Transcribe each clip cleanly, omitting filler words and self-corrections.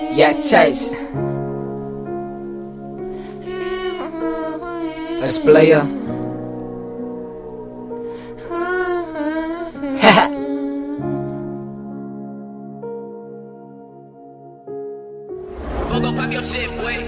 Ja, Thijs. Als player. Haha. Go pop your shit, boy.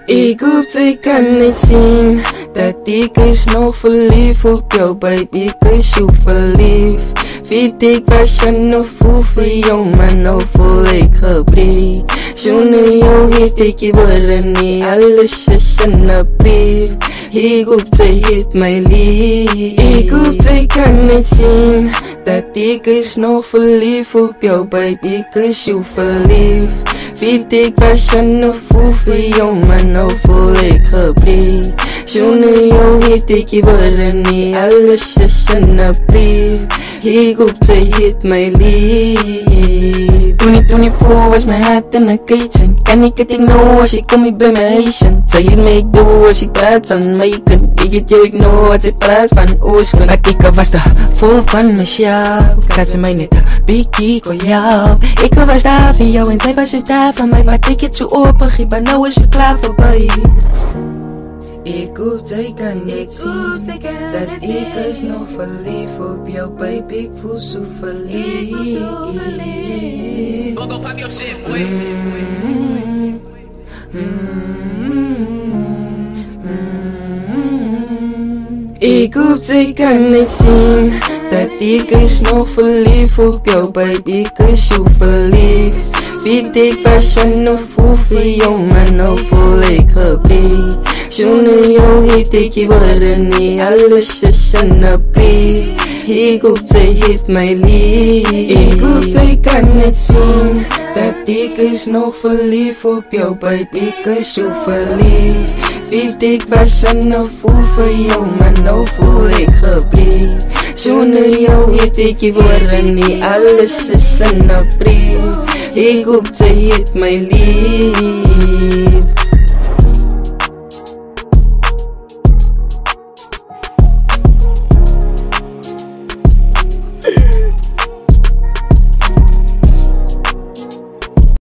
Ik hoop ze kan niet zien dat ik is nog verliefd op jou, baby, ik is jou verliefd. Weet ik was je nog voel voor jou, maar nou voel ik gebrief. Zonder jou heet ik je woorden niet, alles is in een brief. Ik hoop ze heet mij lief. Ik hoop ze kan niet zien dat ik is nog verliefd op jou, baby, ik is jou verliefd. Weet ik was je nog voel voor jou, maar nou voel ik gebrief. Zonder jou heet ik je woorden niet, alles is in een brief. Ik hoop ze heet mij lief. Toen ik voel was mijn hart in een keten. Kan ik het ignoren als ik kom hier bij mijn Haitian? Zou je me ik doe als ik praat van mij kan? Ik het jou ignore als ik praat van oorsprong. Maar ik was er vol van mezelf. Gaat ze mij net een bikkie voor jou. Ik was daar voor jou en zij was het daar van mij. Wat ik het zo open geef, maar nou is het klaar voorbij. Ik hoop zij kan niet zien dat ik is nog verliefd op jou, baby, ik voel zo verliefd. Go pop your shit, boy. Ik hoop zij kan niet zien dat ik is nog verliefd op jou, baby, ik is zo verliefd. Weet ik was je nog voel voor jou, maar nou voel ik gebrief. Zonder jou heet ik je woorden niet, alles is in een brief. Ik hoop zij heet mij lief. Ik hoop zij kan niet zien dat ik is nog verliefd op jou, baby, ik is zo verliefd. Weet ik was je nog voel voor jou, maar nou voel ik gebrief. Zonder jou heet ik je woorden niet, alles is in een brief. Ik hoop zij heet mij lief.